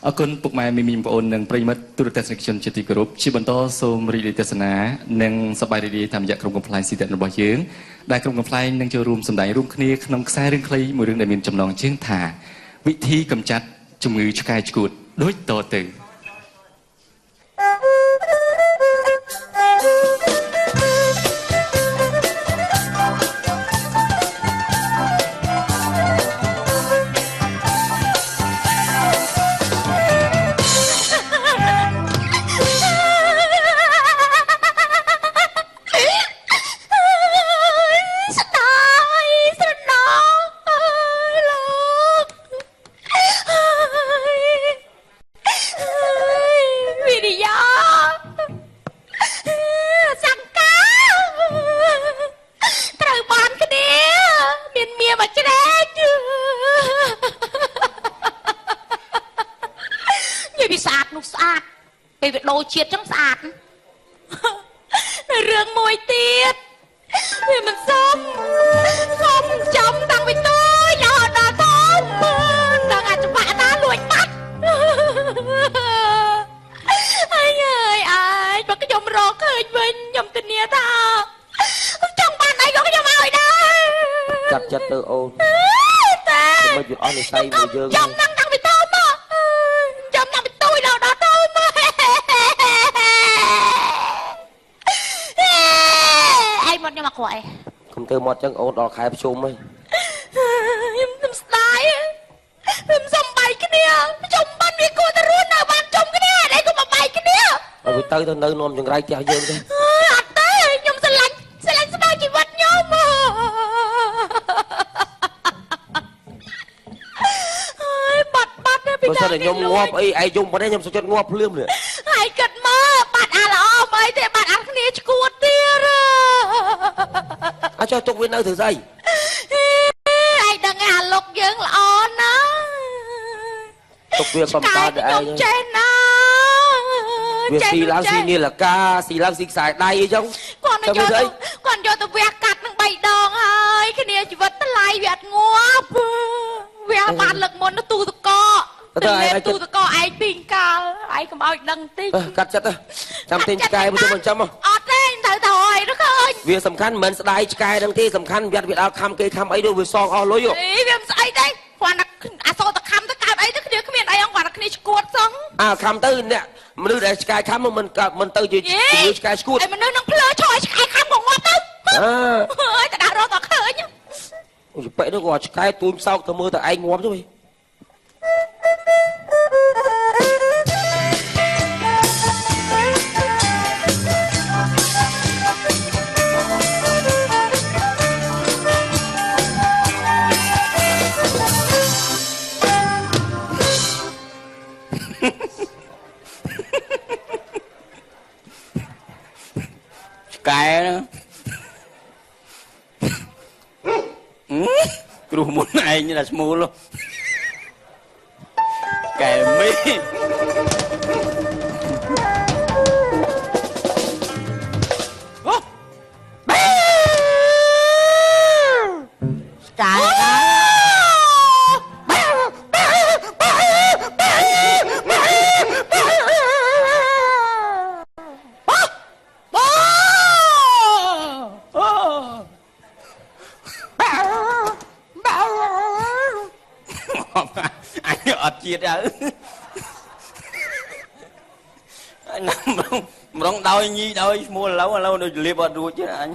អរគុណពុកម៉ែមីបងប្អូននិងប្រិយមិត្តទូរទស្សនិកជនជាទីគោរពជាបន្តសូមរីករាយទស្សនានិងសប្បាយរីករាយតាមរយៈក្រុមកំ pl ស៊ីតិរបស់យើងដែលក្រុមកំ pl នឹងចូលរួមសម្ដែងរួមគ្នាក្នុងខ្សែរឿងខ្លីមួយរឿងដែលមានចំណងជើងថាវិធីកម្ចាត់ជំងឺឆ្កែឆ្កួតដូចតទៅជាតិចឹងស្អាតនៅរឿងមួយទៀតវាមិនសមចំតាំងពីតូចរហូតដល់ធំដល់អាចច្បាក់តាលួចបាត់អើយបើខ្ញុំរកឃើញវិញខ្ញុំធានាថាចង់បានអីក៏ខ្ញុំឲ្យដែរកាត់ចិត្តទៅអូនតែមិនយកអស់និស័យមួយយើងចំតាំងពីធំចំតាំងពីតូចរហូតដល់ធំមកខ្ញុំមកក្រោយខ្ញុំទៅមកចឹងអូនដល់ខែប្រជុំហីខ្ញុំស្ដាយខ្ញុំសំបាយគ្នាប្រជុំបានវាគួរតែរស់នៅបានជុំគ្នាអីក៏មកបាយគ្នាហើយវាទៅនៅនំចង្រៃផ្ទះយើងទេអត់ទេខ្ញុំស្រឡាញ់ស្ដាយជីវិតខ្ញុំបាត់ពីណាខ្ញុំងាប់អីឯងយំប៉ុណ្ណេះខ្ញុំសុខចិត្តងាប់ភ្លាមនេះហើយគិតមកបាត់អាល្អអីទេបាត់អាគ្នាឈួតទៀតអាចទុកវានៅធ្វើស្អីឯងដឹងអាលុកយើងល្អណាស់ទុកវាកំតើឯងចេះណាវាស៊ីឡើងស៊ីនីលកាស៊ីឡើងស៊ីខ្សែដៃអីចឹងគាត់យកទៅវះកាត់នឹង3ដងហើយគ្នាជីវិតថ្លៃវាអត់ងាប់វាបានលឹកមុនទូតកទូតកឯងពីងកាលឯងកុំឲ្យដឹងតិចកាត់ចិត្តចាំទិញឆ្កែមកជុំចាំមកអត់ទេត្រូវទៅឲ្យទៅឃើញវាសំខាន់មិនស្ដាយឆ្កែនឹងទេសំខាន់វាដល់ខំគេខំអីទៅវាសងអស់លុយវាមិនស្អីទេគាត់អាសូតខំទៅកើតអីទៅគ្នាគ្មានអីអង្គគាត់គ្នាឈួតសោះខំទៅអ្នកមនុស្សដែលឆ្កែខំមិនទៅជាជំងឺឆ្កែឆ្កួតឯមនុស្សនឹងភ្លើឆយឆ្កែខំក៏ងាប់ទៅអើយតែដាក់រត់ដល់ឃើញអូយបែកនោះក៏ឆ្កែទូញសោកទៅមើលតែឯងងាប់ទៅកែគ្រូមុនឯងតែស្មូលកែមីកែអត់ជាតិហើយណាម្រងដោយញីដោយឈ្មោះឥឡូវដូចលៀបអត់រួចទេអញ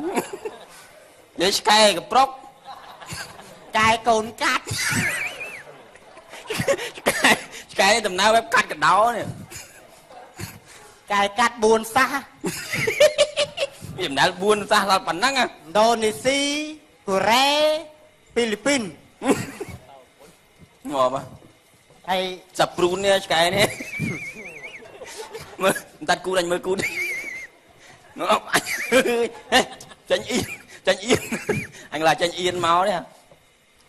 និយាយឆ្កែកប្រុកកែកូនកាត់ឆ្កែដំណើរបែបកាត់កដោនេះកែកាត់4សាសវាដំណើរ4សាសដល់ប៉ុណ្ណឹងឥណ្ឌូនេស៊ីកូរ៉េហ្វីលីពីនងាប់ហើយសាព្រូននេះឆ្កែនេះមើលតាត់គូដអញមើលគូងាប់ចាញ់អៀនអញឡាចាញ់អៀនមកនេះ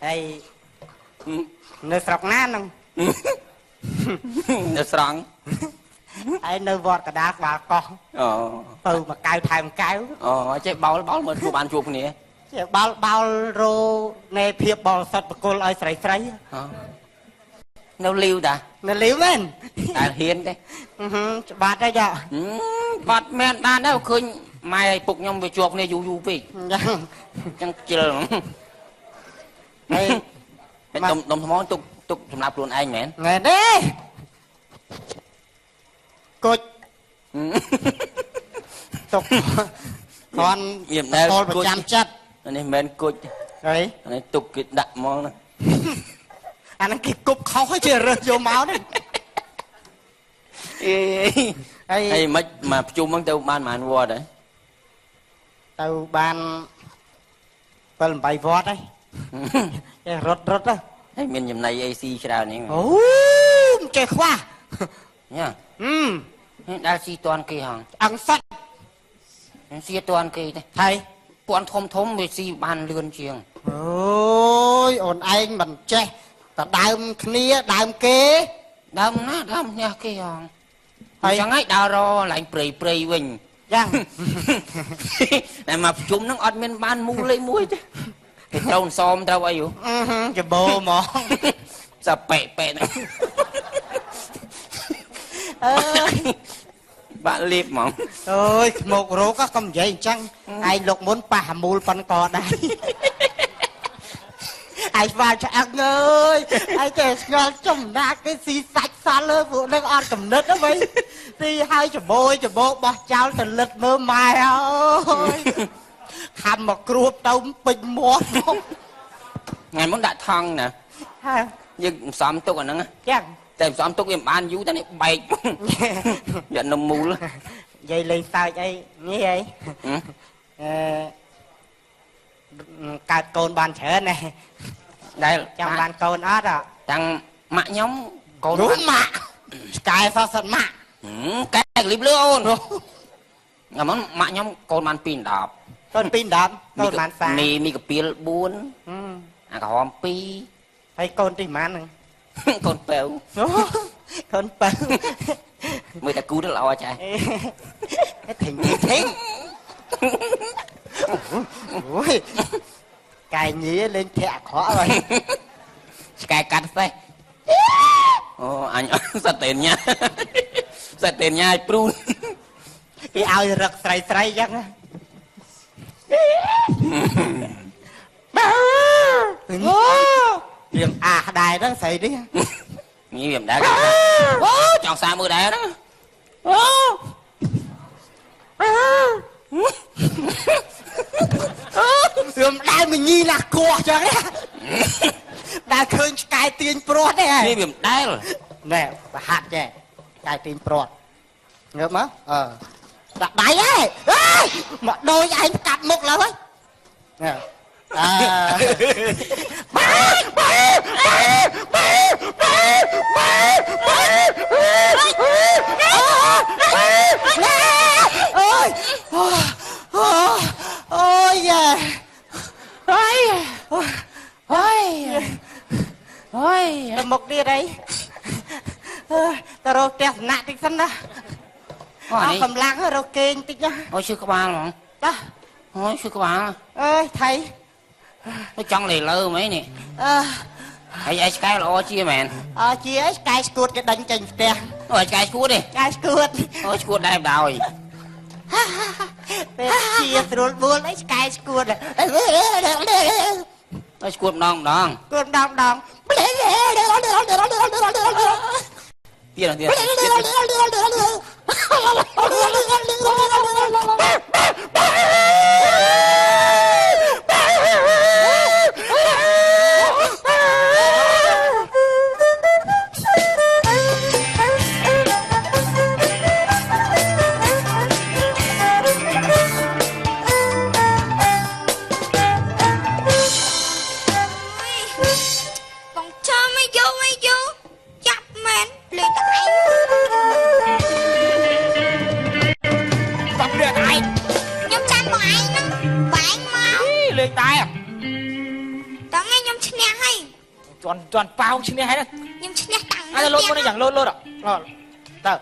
ហើយនៅស្រុកណាហ្នឹងនៅស្រង់ ai nơi vọt cả đá và con từ mà cào thai một cái chứ bao mà chụp ăn chụp nè bao rô nè phiệp bò sật và cô ai sấy sấy Nó liu ta. Nó liu lên. Ta hiền đấy. Bát đây dạ. Bát men đan đâu khơi mai phục nhom về chuộc này du về. Chẳng chờ. Đây. Đồng món tục sầm lạp luôn anh mẹ. Nghe đi. Cột. Tục. Con Nhiệm đây tôi phải chăm chất. Này men cột. Đấy. Này tục cái đặng món này. Anh cái cục khó chưa rơi vô máu đấy. Ê mà chung bằng tao ban mà ăn vò đấy. Tao ban phần bài vót đấy. Rốt đó. Ê mình nhầm này AC sao này. Chơi khoa. Nha. Đã si toàn kỳ hằng. Ăn sạch. Si toàn kỳ đây. Thầy. Bọn thôm về si ban lươn chiêng. Ôi ồn anh mình che. Ta đàm khnia đàm kế. Đâm nha kỳ hằng. Chẳng ấy đào ro lại prey vinh. Giang. Này mà chúng nó ọt men ban mu lấy muối chứ. Cái trâu xóm trâu ấy dụ. Cái bồ mỏ. Sao pẹ này. Bạn liếp mỏng. Ôi một rô có không vậy chăng. Ai lục muốn bà mùi phân cò đây. Ai vào cho anh ơi. Ai kể ngon chồng ra cái xì sạch xa lơ vụ đang ăn cầm nứt đó mấy. Thì hai cho bố bỏ cháu thật lật mơ mai ơi. Hàm mà cruộc tông bình mốt. Ngày muốn đã thăng nè. Nhưng xóm tục ở nâng á. Chẳng. Tại xóm tục em ban dũ ta này bạch. Giận nông mù lắm. Vậy lên sao vậy? Như vậy? Cả con bàn trở này. Đây Trong bàn con ớt à. Thằng mạ nhóm con đúng mạ. Cái sao sẵn mạ. Cái clip luôn. Ngà món mạ nhóm con bàn pin đọc. Con pin đọc. Con bàn xa. Mì cái pin 4. À cả hòm pi. Thấy con thì mán nè. Con bèo. Con bèo. Mới ta cứu rất là o chạy. Cái thỉnh gì thế. Ôi. Cái nhí lên thẹ khó rồi. Cái cắt xe. Ồ anh sao tiền nha. Sao tiền nha prun. Cái ao rực sray chắc á. Riêng đài đó xảy đi. Như điểm đá. Chọn xa mưa đá đó. Riêng đài mình nhi là cua cho đấy. Đài khơi cái tiền prot đấy. Như điểm đá rồi. Nè, hạt nè. Cái tiền prot. Ngợp má? Đặt đáy ấy. Mà đôi anh cặp một là ấy. Nè. Ôi da. Ôi một đi đây. Ta rô tẹt nạ tích sân đó. Cầm lăng rô kênh tích nhá. Ôi sư có ba mà. Đó. Ôi sư có ba. Ơi thầy. Nó trong lì lơ mấy nè. Ai cái là o chia mẹn. Chia ấy cái scoot cái đánh chành tè. Ôi cái scoot đi. Cái scoot. Ôi scoot đây đào. Chia rồi buồn ấy cái scoot. Ôi scoot đong đong. Scoot đong đong. Tiền tiền. Toàn bao chứ này hay đấy. Nhưng chứ này tặng Ai là lốt con này chẳng lốt ạ. Rồi. Tờ.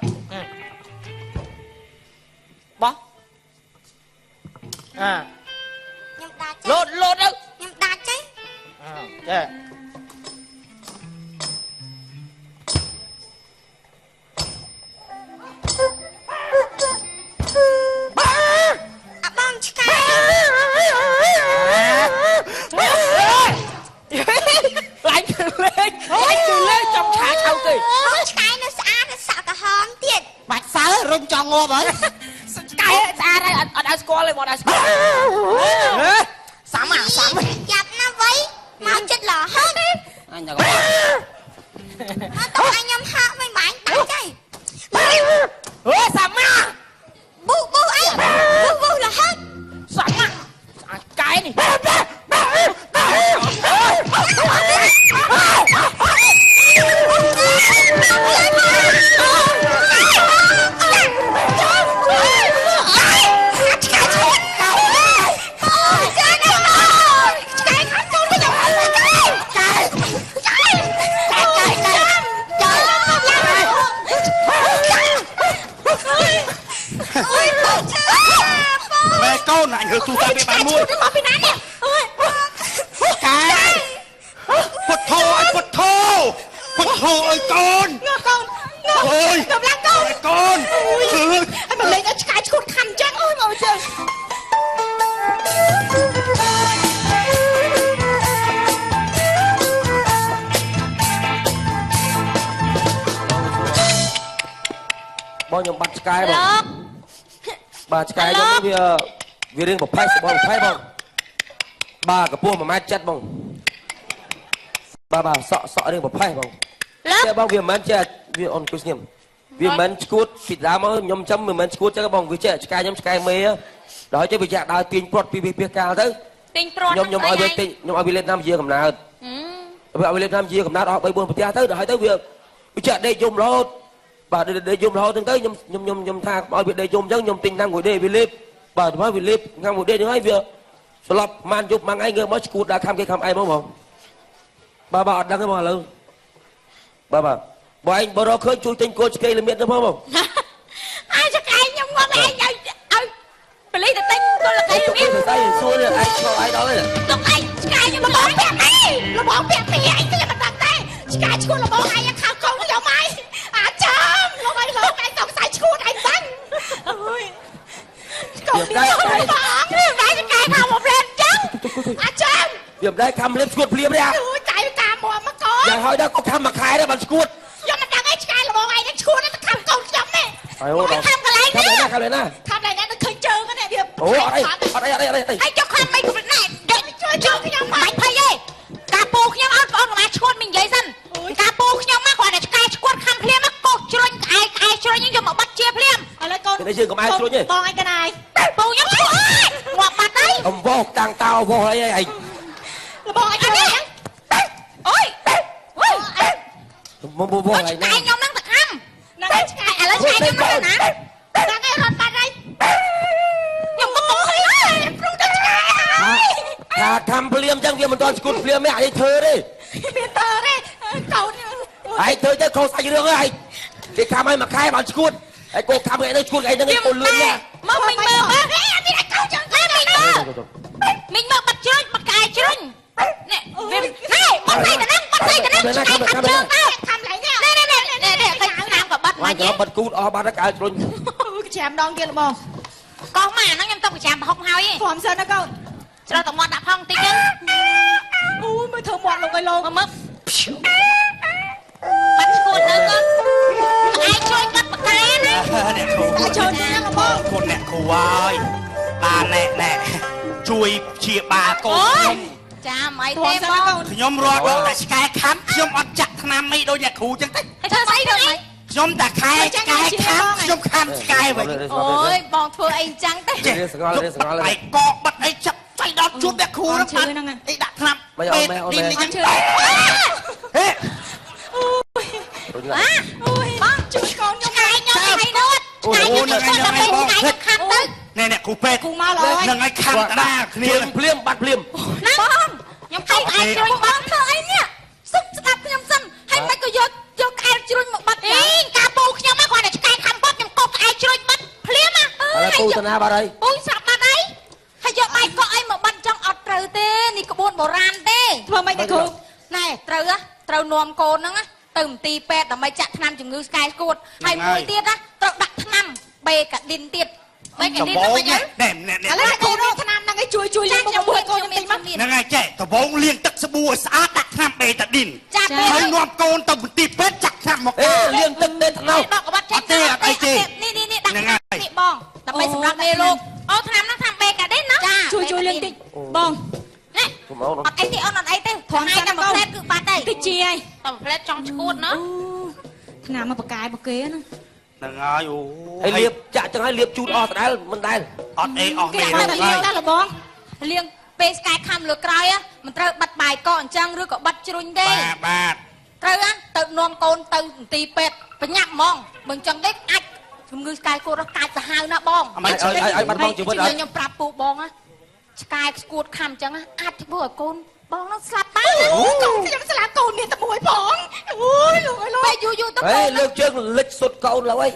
Bó. Nhưng đá chứ. Lốt đâu. Nhưng đá chứ. Thế. ងាប់ហើយ កែស្អាតហើយអត់ឲ្យស្គាល់ទេបងអត់ឲ្យស្គាល់សាំសាំ ចាប់ណាវៃមកចិត្តលហឹក អញទៅ មកតោះឲ្យខ្ញុំហាក់មិនបាញ់បាញ់ទេ អូសាំ ប៊ូប៊ូអីប៊ូលហឹក សាំអាកែនេះ ម៉ែកូនអញរើទូសាវាបានមួយ មកពីណានេះអើយក ែពុទ្ធោអើយពុទ្ធោពុទ្ធោអើយកូន កូន អូយ កំឡាំងកូនក ូនគឺ ឲ្យមកលេងឲ្យឆ្កែឈួតខំចឹងអូយមកចឹង បងខ្ញុំបាត់ឆ្កែបង លោក បាទឆ្កែខ្ញុំវារឿងប្រផេះបងប្រផេះបងបាទកម្ពស់1.7 ម៉ែត្របងបាទសក់រឿងប្រផេះបង លោក តែបងវាមិនមែនចេះវាអនគូស្ញឹមវាមិនមែនឈួតពីដើមមកខ្ញុំចាំមិនមែនឈួតចឹងបងវាចេះឆ្កែខ្ញុំឆ្កែមេដល់ចេះវាចាក់ដើរទាញព្រាត់ពីវាកាលទៅ ទិញព្រាត់ ខ្ញុំឲ្យវាទិញខ្ញុំឲ្យវាលេបតាមជាកំណើតវាឲ្យវាលេបតាមជាកំណើតអស់3 4ប្រទេសទៅដល់ហើយទៅវាចាក់ដេកយំរហូតបាទដេកយំរហូតទៅខ្ញុំថាឲ្យវាដេកយំចឹងខ្ញុំទិញតាមមួយដេកវាលេបបាទមកវាលេបខាងមួយដេកនេះហើយវាស្លាប់ប្រហែលយប់មួយថ្ងៃងើបមកឈួតដល់ខំគេខំឯងមកបងបាទអត់ដឹងទេបងឥឡូវបាទបងឯងបើរកឃើញជួយទិញគោឆ្កេល្មៀតទៅផងបង អាឆ្កែខ្ញុំមកឯងឲ្យបលីទៅទិញគោលកៃ ទៅ នេះ ទៅសួរឯងឆ្លោះឯងដល់ទេ លោកឯងឆ្កែខ្ញុំលបងពាក់អីលបងពាក់ពីឯងទៅមិនដឹងទេឆ្កែឈួតលបងឯងខោកូនខ្ញុំឯងអាចចាំលោកឯងលោកឯងសង្ស័យឈួតឯងដឹងអូយកូននេះបងនេះឯងឆ្កែខោមកព្រែនចឹងអាចចាំ វាមិនដែរខំលេបឈួតភ្លាមទេ អូយកាយកាមកមកកូន យ៉ាងហើយដល់ក៏ខំមួយខែដែរបានឈួត ខ្ញុំមិនដឹងឯងឆ្កែលបងឯងនឹងឈួតទៅខំកូនខ្ញុំនេះ ហើយអូដល់ ខំកន្លែងនេះ ខំលេណា ខំកន្លែងនេះនឹងឃើញជើងនេះវា អូអត់អី ឯងចុះខាត់មិនណែជួយខ្ញុំមិនភ័យទេការពូខ្ញុំអត់បងមកឈួតមិននិយាយសិនការពូខ្ញុំមកគាត់តែឆ្កែឈួតខំភ្លាមមកកោសជ្រុញក្អែជ្រុញយកមកបាត់ជាភ្លាមឥឡូវកូន នេះយើងកុំឲ្យជ្រុញទេ បងឯងកណាយពូខ្ញុំឈួតងាប់បាត់ហើយ អំវោតាំងតោវោអីឯង បងឯងនេះអូយអូយ មកវោអី ឆ្កែ ណា ខ្ញុំនឹងតខំហ្នឹងឆ្កែឥឡូវឆ្កែខ្ញុំមកណាដល់ឯងរត់បាត់ហើយខ្ញុំមកឃើញហើយព្រោះតែឆ្កែហើយ ថាខំភ្លាមចឹងវាមិនទាន់ឈួតភ្លាមទេអីធ្វើទេ មានតើទេកូន ឯងធ្វើទៅខុសសាច់រឿងហើយគេខំឲ្យមួយខែបានឈួតហើយកូនខំឲ្យនៅឈួតឯងហ្នឹងកូនលឿនណា មកមិញមើលអេអត់មានកូនចឹងទេមិញមើលបាត់ជ្រុញបាត់កែជ្រុញនេះវាបាត់ស្អីទៅហ្នឹងបាត់ស្អីទៅហ្នឹងឆ្កែខាត់ជើងទៅខំឡៃនេះនេះឃើញឆ្នាំក៏បាត់ បា មក ញ់ទៅបាត់គូតអស់បាត់ទៅកៅជ្រុញ ច្រាមដងទៀតបងកោះមកហ្នឹងខ្ញុំទៅច្រាមប្រហុកហើយព្រមសិនណាកូនច្រោះតមាត់ដាក់ផងតិចទៅអូយមើលធ្វើមាត់លោកឲ្យលោកមើលបាត់ឈួតទៅកូនឯងជួយបាត់បកែណា អ្នកគ្រូ តែចូលទៅហ្នឹងបង គុណអ្នកគ្រូហើយបានណែជួយព្យាបាលកូនខ្ញុំ ចាំអីទេបង ខ្ញុំរត់តែឆ្កែខាំខ្ញុំអត់ចាក់ថ្នាំអីដូចអ្នកគ្រូចឹងទេ ធ្វើស្អីទៅអី ខ្ញុំតែខែឆ្កែខាំខ្ញុំខាំឆ្កែវិញ អូយបងធ្វើអីអញ្ចឹងទេ រៀនសងល់រៀនសងល់ ហើយកកបិទអីចាប់ចៃដល់ជួបអ្នកគ្រូហ្នឹងបានអីដាក់ថ្នាំ មិនអត់មែនអត់មែន នេះចឹង ហេ ហេ អូយបងជួយកូនខ្ញុំឯងខ្ញុំឲ្យនោះឆ្កែខ្ញុំទៅទៅឆ្កែខាត់ទៅ ណែអ្នកគ្រូពេទ្យ គូមកឡើយ នឹងឲ្យខាំតារាគ្នា ភ្លាមបាត់ភ្លាម ណាបងខ្ញុំឲ្យឯងជ្រុញបងធ្វើអីនេះសុំស្ដាប់ខ្ញុំសិនហើយមិនក៏យកក្អែជ្រុញមកបាត់អីការពូខ្ញុំមកគាត់តែឆ្កែខាំបាត់ខ្ញុំកប់ក្អែជ្រុញបាត់ភ្លាមណា ឥឡូវពូតាណាបាត់ហើយ ពូស្រាប់បាត់ហើយហើយយកបាយកក់អីមកបាត់ចង់អត់ត្រូវទេនេះក្បួនបុរាណទេធ្វើម៉េចអ្នកគ្រូណែត្រូវនាំកូនហ្នឹងទៅមន្ទីរពេទ្យដើម្បីចាក់ថ្នាំជំងឺស្កែស្គួតហើយមួយទៀតណាត្រូវដាក់ថ្នាំបេកាឌីនទៀតបេកាឌីនហ្នឹងមិនអី ណែ ឥឡូវគ្រូរកថ្នាំហ្នឹងឲ្យជួយលាងមុខមួយកូនខ្ញុំតិចមក ហ្នឹងហើយចេះដំបងលាងទឹកសាប៊ូឲ្យស្អាតដាក់ថ្នាំបេតាឌីន ចាស់ពេ ហើយក នាំកូនទៅមន្ទីរពេទ្យចាក់ថ្នាំមក អេលៀងទឹកដេកថ្នោត ដកក្បាត់ចេញ អត់ទេ នេះដាក់ ហ្នឹងហើយ បងដើម្បីសម្រាប់មេលោកអូថ្នាំហ្នឹងថ្នាំបេកាឌីនណាចាជួយលឿងតិចបងណែ ខ្ញុំមក អត់អីទេអូនអត់អីទេធំតែមួយផ្លែតគឺបាត់ហើយតិចជាហើយតែមួយផ្លែតចង់ឈួតណាថ្នាំមកបកាយបកគេហ្នឹង ហ្នឹងហើយអូ ហើយលៀបចាក់ចឹងហើយលៀបជូតអស់ដដែលមិនដែល អត់អីអស់ គេ មេ តែ រោគ លៀ ហើ ង យ តែលបងលៀងពេលស្កាយខំលើក្រោយមិនត្រូវបាត់បាយកកអញ្ចឹងឬក៏បាត់ជ្រុញទេ បាទ ត្រូវទៅនាំកូនទៅមន្ទីរពេទ្យបញ្ញាប់ហ្មងបើអញ្ចឹងទេអាចជំងឺស្កាយគួរកាចសាហាវណាបង ឲ្យបាត់បង់ជីវិតអត់ ខ្ញុំប្រាប់ពូបងឆ្កែស្គួតខំអញ្ចឹងអាចធ្វើឲ្យកូនបងនឹងស្លាប់បានខ្ញុំស្លាប់កូននេះតែមួយផងអូយលោកអើយពេលយូរទៅ ហេលើកជើងលិចសុតកូនឡើយ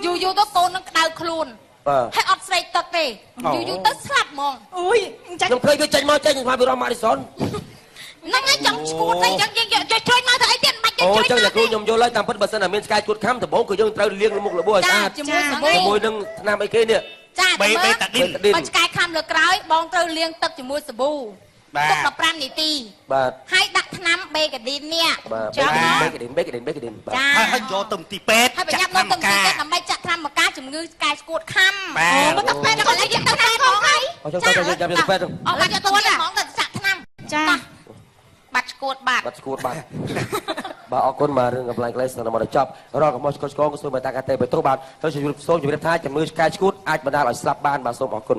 យូរទៅកូននឹងក្តៅខ្លួន បាទ ហើយអត់ស្រេកទឹកទេយូរទៅស្លាប់ហ្មងអូយអញ្ចឹង ខ្ញុំឃើញវាចេញមកចេញខ្លាចវារំម៉ាឌីសុន ហ្នឹងហើយចង់ឈួតអីចឹងយើងជួយជួយមកទៅអីទៀតបាច់ អូ ជួយ ចឹងតែគ្រូខ្ញុំយល់ហើយតាមពិតបើសិនតែមានស្កាយជួតខំដំបូងគឺយើងត្រូវលាងមុខលបោះឲ្យស្អាត ជាមួយ នឹងថ្នាំអីគេនេះ ចា បេតាឌីន បើឆ្កែខំលើក្រោយបងត្រូវលាងទឹកជាមួយសាប៊ូ បាទ ទុក15នាទី បាទ ហើយដាក់ថ្នាំបេកាឌីននេះ បាទ ចាំ បេកាឌីនបាទ ចា ហើយយកទៅទីពេទ្យ ហើយប្រញាប់មកទៅទីពេទ្យដើម្បីចាក់ថ្នាំមកការជំងឺស្កាយស្គួតខំ បាទ មកទៅពេទ្យដល់ឥឡូវយកទៅពេទ្យផងហើយ អញ្ចឹងទៅចាំទៅពេទ្យ អត់យកទៅទៀតហ្មងទៅចាក់ថ្នាំចាបាត់ស្គួតបាត់ បាត់ស្គួតបាទបាទអរគុណបាទរឿងកំ pl ក្លេសនៅមកចប់រកកុំឆ្កឆ្កងសូមតែកាទេបេតុបាទហើយសូមជម្រាបថាជំងឺស្កាយស្គួតអាចបណ្ដាលឲ្យស្លាប់បានបាទសូមអរគុណ